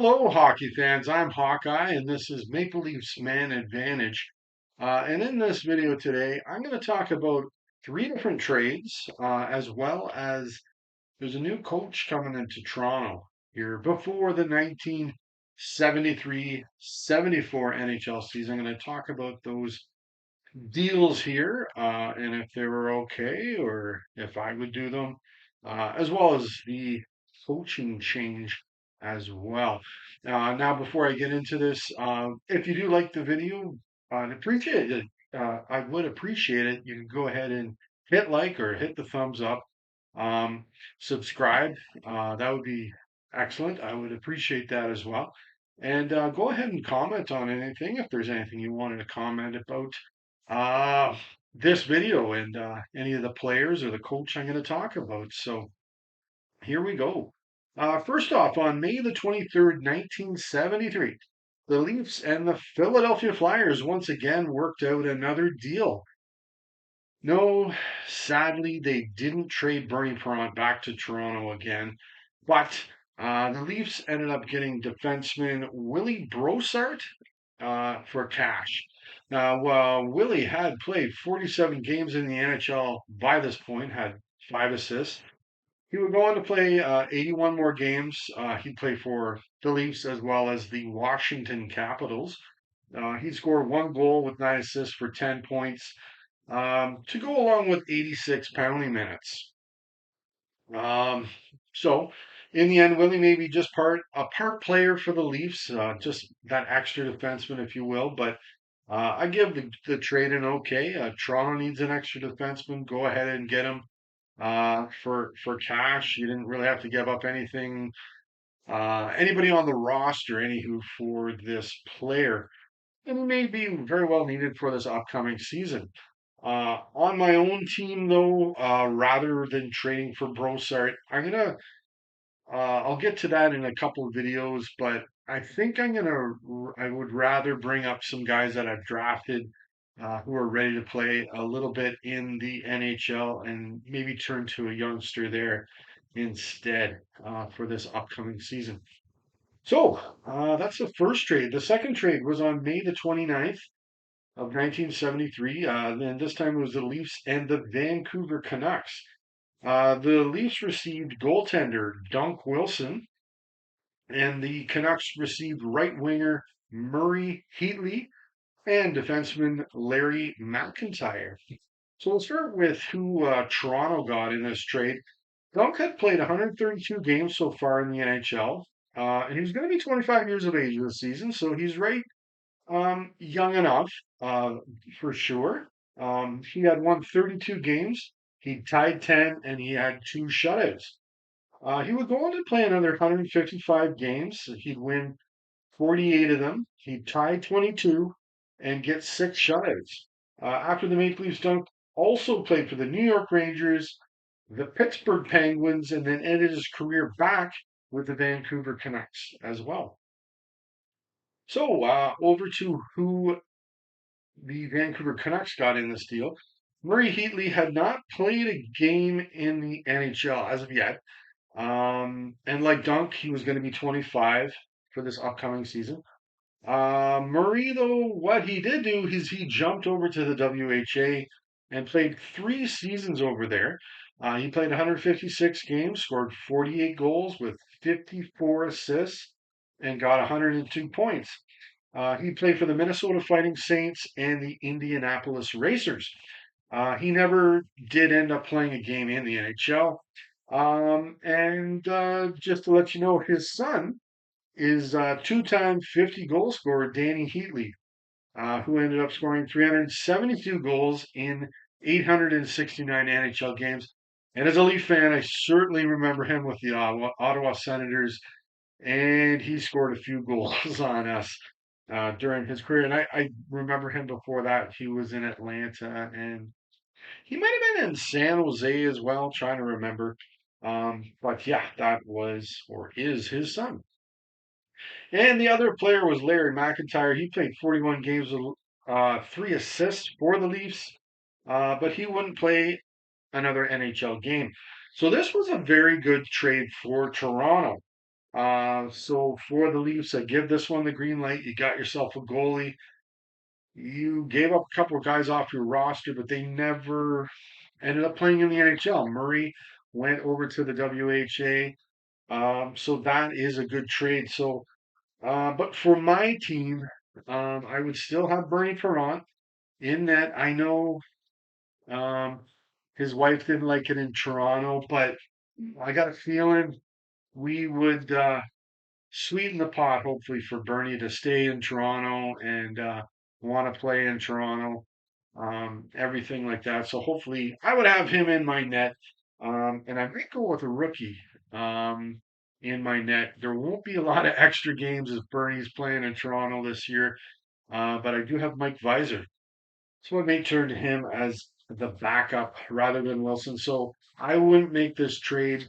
Hello, hockey fans. I'm Hawkeye, and this is Maple Leafs Man Advantage. And in this video today, I'm going to talk about three different trades, as well as there's a new coach coming into Toronto here before the 1973-74 NHL season. I'm going to talk about those deals here, and if they were okay or if I would do them, as well as the coaching change as well. Now, before I get into this, if you do like the video, I'd appreciate it. I would appreciate it. You can go ahead and hit like or hit the thumbs up. Um, Subscribe. That would be excellent. I would appreciate that as well. And go ahead and comment on anything if there's anything you wanted to comment about uh, this video and any of the players or the coach I'm going to talk about. So here we go. First off, on May the 23rd, 1973, the Leafs and the Philadelphia Flyers once again worked out another deal. No, sadly, they didn't trade Bernie Parent back to Toronto again, but the Leafs ended up getting defenseman Willy Brossart for cash. Now, Willie had played 47 games in the NHL by this point, had 5 assists. He would go on to play 81 more games. He'd play for the Leafs as well as the Washington Capitals. He'd score 1 goal with 9 assists for 10 points to go along with 86 penalty minutes. Um, so in the end, Willie may be just a part player for the Leafs, just that extra defenseman, if you will. But I give the trade an okay. Toronto needs an extra defenseman. Go ahead and get him for cash. You didn't really have to give up anything, anybody on the roster, anywho, for this player. And he may be very well needed for this upcoming season. On my own team, though, rather than trading for Brossart, I'll get to that in a couple of videos, but I would rather bring up some guys that I've drafted who are ready to play a little bit in the NHL and maybe turn to a youngster there instead for this upcoming season. So that's the first trade. The second trade was on May the 29th of 1973. And this time it was the Leafs and the Vancouver Canucks. The Leafs received goaltender Dunc Wilson, and the Canucks received right winger Murray Heatley and defenseman Larry McIntyre. So we'll start with who Toronto got in this trade. Dunc had played 132 games so far in the NHL, and he's going to be 25 years of age this season, so he's right young enough, for sure. He had won 32 games. He tied 10, and he had 2 shutouts. He would go on to play another 155 games. He'd win 48 of them. He'd tie 22 and get 6 shutouts. After the Maple Leafs, Dunk also played for the New York Rangers, the Pittsburgh Penguins, and then ended his career back with the Vancouver Canucks as well. So over to who the Vancouver Canucks got in this deal. Murray Heatley had not played a game in the NHL as of yet. And like Dunk, he was going to be 25 for this upcoming season. Murray, though, what he did do is he jumped over to the WHA and played 3 seasons over there. He played 156 games, scored 48 goals with 54 assists, and got 102 points. He played for the Minnesota Fighting Saints and the Indianapolis Racers. He never did end up playing a game in the NHL. And just to let you know, his son is two-time 50-goal scorer Danny Heatley, who ended up scoring 372 goals in 869 NHL games. And as a Leaf fan, I certainly remember him with the Ottawa Senators, and he scored a few goals on us during his career. And I remember him before that. He was in Atlanta, and he might have been in San Jose as well, trying to remember. But yeah, that was or is his son. And the other player was Larry McIntyre. He played 41 games with 3 assists for the Leafs, but he wouldn't play another NHL game. So this was a very good trade for Toronto. So for the Leafs, I give this one the green light. You got yourself a goalie. You gave up a couple of guys off your roster, but they never ended up playing in the NHL. Murray went over to the WHA. So that is a good trade. So, but for my team, I would still have Bernie Perrant in that. I know um, his wife didn't like it in Toronto, but I got a feeling we would sweeten the pot, hopefully, for Bernie to stay in Toronto and want to play in Toronto, everything like that. So hopefully, I would have him in my net, and I might go with a rookie in my net. There won't be a lot of extra games as Bernie's playing in Toronto this year, but I do have Mike Visor, so I may turn to him as the backup rather than Wilson. So I wouldn't make this trade,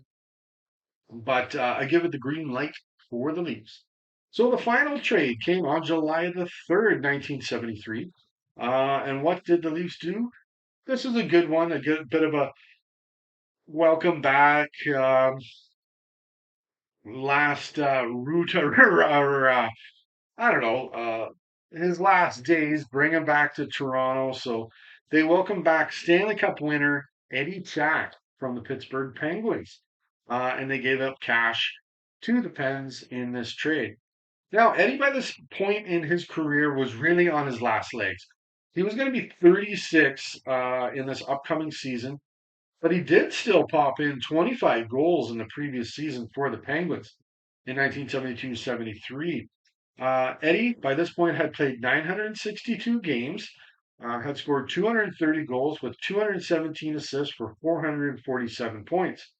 but I give it the green light for the Leafs. So the final trade came on July the 3rd, 1973. And what did the Leafs do? This is a good one, a good bit of a welcome back. Last route or I don't know, his last days, bring him back to Toronto. So they welcome back Stanley Cup winner Eddie Chack from the Pittsburgh Penguins. And they gave up cash to the Pens in this trade. Now, Eddie, by this point in his career, was really on his last legs. He was going to be 36 in this upcoming season, but he did still pop in 25 goals in the previous season for the Penguins in 1972-73. Eddie, by this point, had played 962 games, had scored 230 goals with 217 assists for 447 points.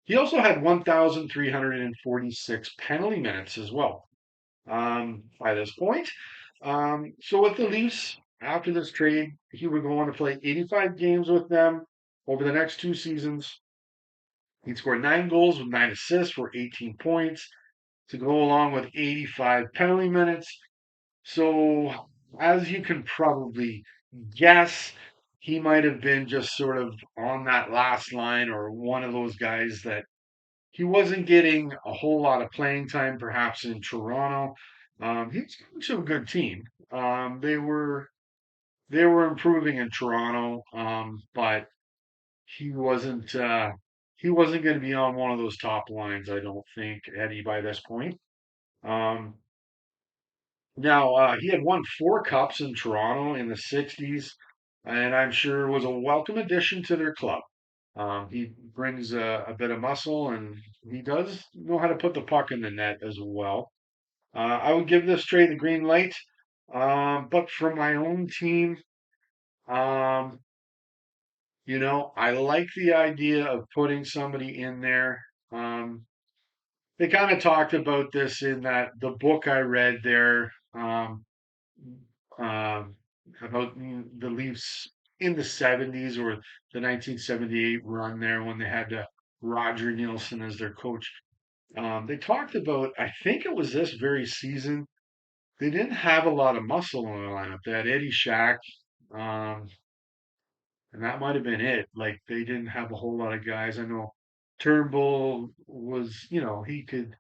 He also had 1,346 penalty minutes as well by this point. So with the Leafs, after this trade, he would go on to play 85 games with them over the next two seasons. He'd score 9 goals with 9 assists for 18 points to go along with 85 penalty minutes. So, as you can probably guess, he might have been just sort of on that last line or one of those guys that he wasn't getting a whole lot of playing time, perhaps in Toronto. He's going to a good team. They were improving in Toronto, but he wasn't he wasn't going to be on one of those top lines. I don't think Eddie by this point. Um, Now, he had won 4 cups in Toronto in the 60s, and I'm sure was a welcome addition to their club. He brings a bit of muscle, and he does know how to put the puck in the net as well. I would give this trade the green light, but for my own team, um, I like the idea of putting somebody in there. Um, they kind of talked about this in that the book I read there. Um, about the Leafs in the 70s or the 1978 run there when they had Roger Nielsen as their coach. They talked about, I think it was this very season, they didn't have a lot of muscle in the lineup. They had Eddie Shack, um, and that might have been it. Like they didn't have a whole lot of guys. I know Turnbull was, he could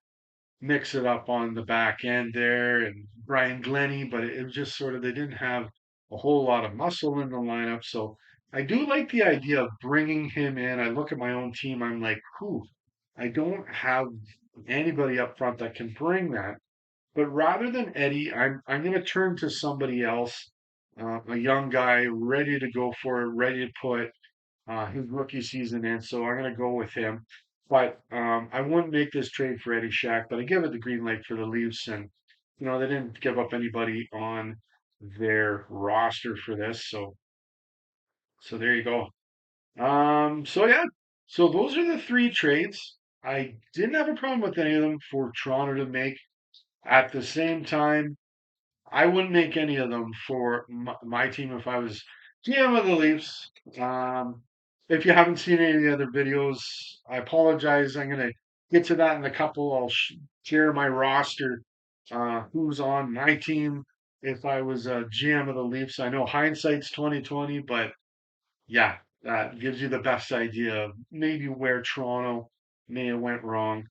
mix it up on the back end there and Brian Glennie, but it was just sort of they didn't have a whole lot of muscle in the lineup. So I do like the idea of bringing him in. I look at my own team, I'm like, whew, I don't have anybody up front that can bring that. But rather than Eddie, I'm going to turn to somebody else, a young guy ready to go for it, ready to put his rookie season in, so I'm going to go with him. But I wouldn't make this trade for Eddie Shack, but I give it the green light for the Leafs, and they didn't give up anybody on their roster for this, so there you go. So yeah, so those are the three trades. I didn't have a problem with any of them for Toronto to make. At the same time, I wouldn't make any of them for my team if I was GM of the Leafs. Um, if you haven't seen any of the other videos, I apologize. I'm going to get to that in a couple. I'll share my roster, who's on my team if I was a GM of the Leafs. I know hindsight's 2020, but yeah, that gives you the best idea of maybe where Toronto may have went wrong.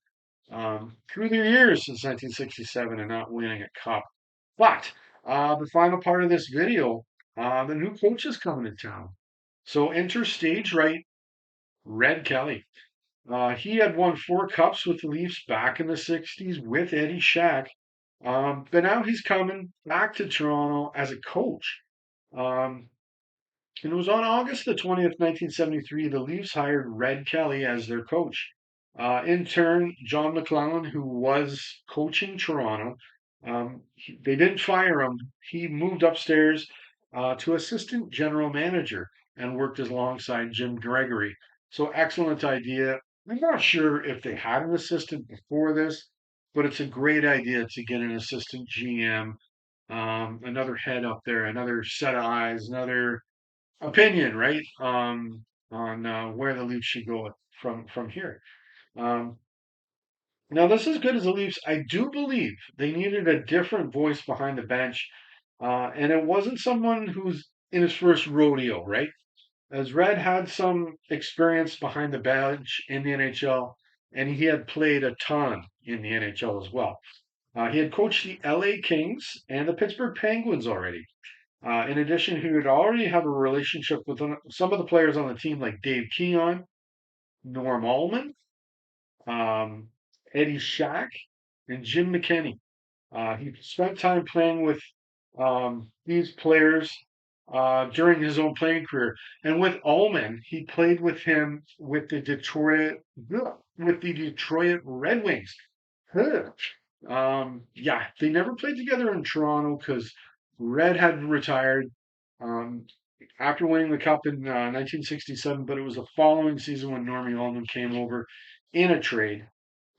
through their years since 1967 and not winning a cup. But the final part of this video, the new coach is coming to town. So enter stage right, Red Kelly. He had won 4 cups with the Leafs back in the 60s with Eddie Shack. But now he's coming back to Toronto as a coach. Um, and it was on August the 20th, 1973, the Leafs hired Red Kelly as their coach. In turn, John McClellan, who was coaching Toronto, they didn't fire him. He moved upstairs to assistant general manager and worked alongside Jim Gregory. So excellent idea. I'm not sure if they had an assistant before this, but it's a great idea to get an assistant GM, another head up there, another set of eyes, another opinion, right? On where the Leafs should go from here. Um, Now, this is good as the Leafs. I do believe they needed a different voice behind the bench, and it wasn't someone who's in his first rodeo, right? As Red had some experience behind the bench in the NHL, and he had played a ton in the NHL as well. He had coached the LA Kings and the Pittsburgh Penguins already. In addition, he would already have a relationship with some of the players on the team, like Dave Keon, Norm Allman, um, Eddie Shack, and Jim McKenney. He spent time playing with these players during his own playing career, and with Allman, he played with him with the Detroit Red Wings. Huh. Yeah, they never played together in Toronto because Red had retired um, after winning the cup in 1967, but it was the following season when Normie Ullman came over in a trade.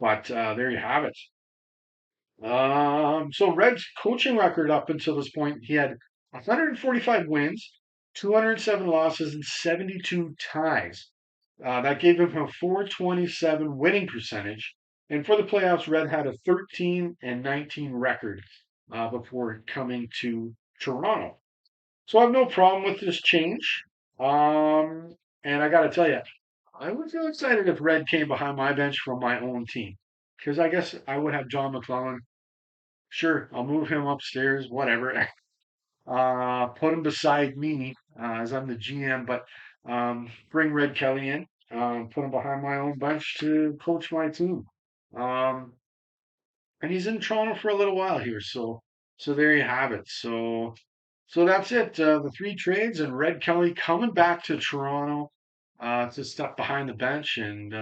But there you have it. So Red's coaching record up until this point, he had 145 wins, 207 losses, and 72 ties. That gave him a 427 winning percentage. And for the playoffs, Red had a 13 and 19 record before coming to Toronto. So I have no problem with this change. And I got to tell you, I would feel excited if Red came behind my bench from my own team. Because I guess I would have John McClellan. Sure, I'll move him upstairs, whatever. Put him beside me as I'm the GM, but bring Red Kelly in, put him behind my own bench to coach my team. Um, and he's in Toronto for a little while here, so there you have it. So that's it. The 3 trades and Red Kelly coming back to Toronto to step behind the bench and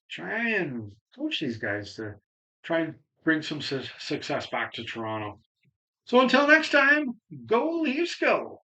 try and coach these guys to try and bring some success back to Toronto. So until next time, go Leafs go.